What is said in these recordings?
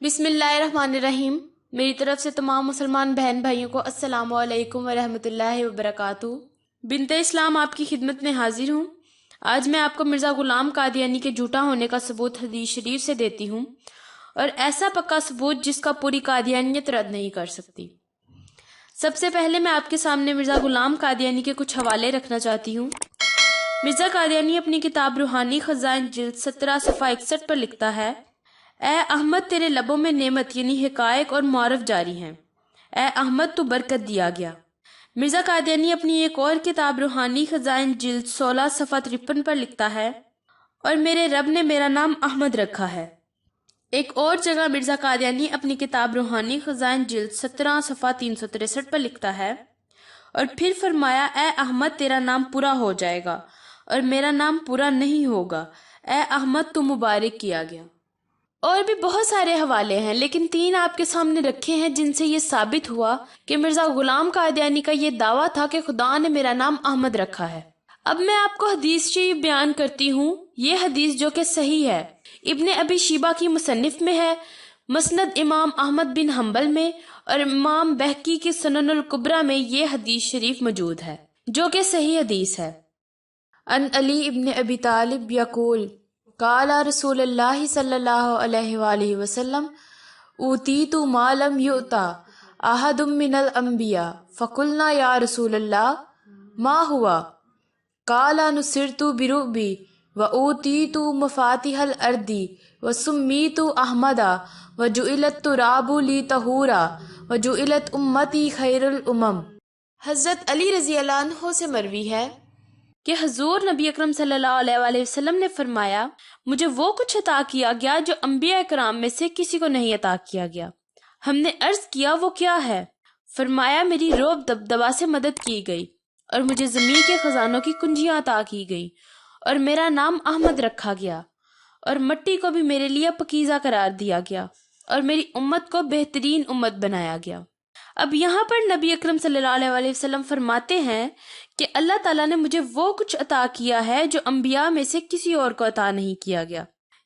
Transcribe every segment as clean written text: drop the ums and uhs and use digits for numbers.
بسم اللہ الرحمن الرحیم۔ میری طرف سے تمام مسلمان بہن بھائیوں کو السلام علیکم ورحمۃ اللہ وبرکاتہ۔ بنت اسلام آپ کی خدمت میں حاضر ہوں۔ آج میں آپ کو مرزا غلام قادیانی کے جھوٹا ہونے کا ثبوت حدیث شریف سے دیتی ہوں، اور ایسا پکا ثبوت جس کا پوری قادیانیت رد نہیں کر سکتی۔ سب سے پہلے میں آپ کے سامنے مرزا غلام قادیانی کے کچھ حوالے رکھنا چاہتی ہوں۔ مرزا قادیانی اپنی کتاب روحنی خزائن جلد 17 صفحہ 61 پر لکھتا ہے: اے احمد، تیرے لبوں میں نعمت یعنی حقائق اور معارف جاری ہیں۔ اے احمد، تو برکت دیا گیا۔ مرزا قادیانی اپنی ایک اور کتاب روحنی خزائن جلد 16 صفحہ 53 پر لکھتا ہے: اور میرے رب نے میرا نام احمد رکھا ہے۔ ایک اور جگہ مرزا قادیانی اپنی کتاب روحنی خزائن جلد 17 صفحہ 363 پر لکھتا ہے: اور پھر فرمایا، اے احمد، تیرا نام پورا ہو جائے گا، اور میرا نام پورا نہیں ہوگا۔ اے احمد، تو مبارک کیا گیا۔ اور بھی بہت سارے حوالے ہیں، لیکن 3 آپ کے سامنے رکھے ہیں جن سے یہ ثابت ہوا کہ مرزا غلام قادیانی کا یہ دعویٰ تھا کہ خدا نے میرا نام احمد رکھا ہے۔ اب میں آپ کو حدیث شریف بیان کرتی ہوں۔ یہ حدیث جو کہ صحیح ہے، ابن ابی شیبہ کی مصنف میں ہے، مسند امام احمد بن حنبل میں، اور امام بہقی کی سنن الکبریٰ میں یہ حدیث شریف موجود ہے، جو کہ صحیح حدیث ہے۔ ان علی ابن ابی طالب یقول قال رسول اللہ صلی اللہ علیہ وآلہ وسلم اوتیت ما لم یؤت احد من الانبیاء فقلنا یا رسول اللہ ما ہوا قال نصرت برعبی واوتیت مفاتیح الارض وسمیت احمدا وجعلت التراب لی طہورا وجعلت امتی خیر الامم۔ حضرت علی رضی اللہ عنہ سے مروی ہے کہ حضور نبی اکرم صلی اللہ علیہ وآلہ وسلم نے فرمایا، مجھے وہ کچھ عطا کیا گیا جو انبیاء کرام میں سے کسی کو نہیں عطا کیا گیا۔ ہم نے عرض کیا، وہ کیا ہے؟ فرمایا، میری روب دبدبا سے مدد کی گئی، اور مجھے زمین کے خزانوں کی کنجیاں عطا کی گئی، اور میرا نام احمد رکھا گیا، اور مٹی کو بھی میرے لیے پکیزہ قرار دیا گیا، اور میری امت کو بہترین امت بنایا گیا۔ اب یہاں پر نبی اکرم صلی اللہ علیہ وآلہ وسلم فرماتے ہیں کہ اللہ تعالیٰ نے مجھے وہ کچھ عطا کیا ہے جو انبیاء میں سے کسی اور کو عطا نہیں کیا گیا۔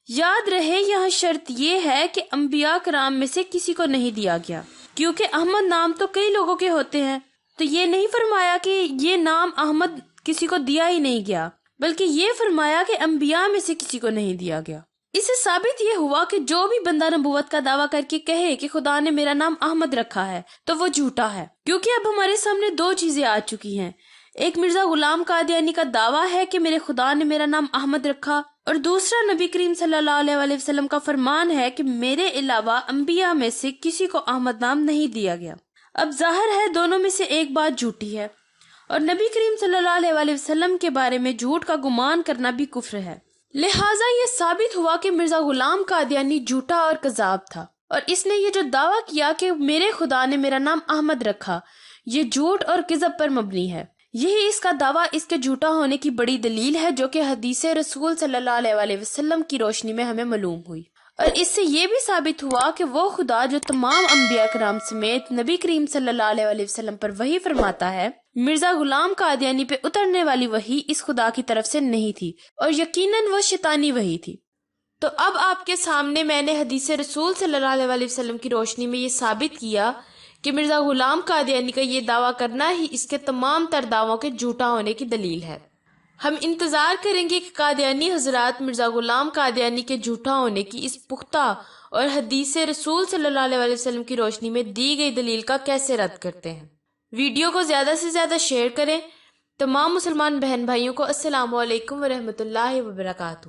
یاد رہے، یہاں شرط یہ ہے کہ انبیاء کرام میں سے کسی کو نہیں دیا گیا، کیونکہ احمد نام تو کئی لوگوں کے ہوتے ہیں، تو یہ نہیں فرمایا کہ یہ نام احمد کسی کو دیا ہی نہیں گیا، بلکہ یہ فرمایا کہ انبیاء میں سے کسی کو نہیں دیا گیا۔ اس سے ثابت یہ ہوا کہ جو بھی بندہ نبوت کا دعویٰ کر کے کہے کہ خدا نے میرا نام احمد رکھا ہے تو وہ جھوٹا ہے، کیونکہ اب ہمارے سامنے 2 چیزیں آ چکی ہیں۔ ایک مرزا غلام قادیانی کا دعویٰ ہے کہ میرے خدا نے میرا نام احمد رکھا، اور دوسرا نبی کریم صلی اللہ علیہ وآلہ وسلم کا فرمان ہے کہ میرے علاوہ انبیاء میں سے کسی کو احمد نام نہیں دیا گیا۔ اب ظاہر ہے دونوں میں سے ایک بات جھوٹی ہے، اور نبی کریم صلی اللہ علیہ وآلہ وسلم کے بارے میں جھوٹ کا گمان کرنا بھی کفر ہے۔ لہٰذا یہ ثابت ہوا کہ مرزا غلام قادیانی جھوٹا اور کذاب تھا، اور اس نے یہ جو دعویٰ کیا کہ میرے خدا نے میرا نام احمد رکھا، یہ جھوٹ اور کذب پر مبنی ہے۔ یہی اس کا دعویٰ اس کے جھوٹا ہونے کی بڑی دلیل ہے، جو کہ حدیث رسول صلی اللہ علیہ وآلہ وسلم کی روشنی میں ہمیں معلوم ہوئی، اور اس سے یہ بھی ثابت ہوا کہ وہ خدا جو تمام انبیاء کرام سمیت نبی کریم صلی اللہ علیہ وآلہ وسلم پر وحی فرماتا ہے، مرزا غلام قادیانی پہ اترنے والی وحی اس خدا کی طرف سے نہیں تھی، اور یقیناً وہ شیطانی وحی تھی۔ تو اب آپ کے سامنے میں نے حدیث رسول صلی اللہ علیہ وآلہ وسلم کی روشنی میں یہ ثابت کیا کہ مرزا غلام قادیانی کا یہ دعویٰ کرنا ہی اس کے تمام تر دعووں کے جھوٹا ہونے کی دلیل ہے۔ ہم انتظار کریں گے کہ قادیانی حضرات مرزا غلام قادیانی کے جھوٹا ہونے کی اس پختہ اور حدیث رسول صلی اللہ علیہ وآلہ وسلم کی روشنی میں دی گئی دلیل کا کیسے رد کرتے ہیں۔ ویڈیو کو زیادہ سے زیادہ شیئر کریں۔ تمام مسلمان بہن بھائیوں کو السلام علیکم ورحمۃ اللہ وبرکاتہ۔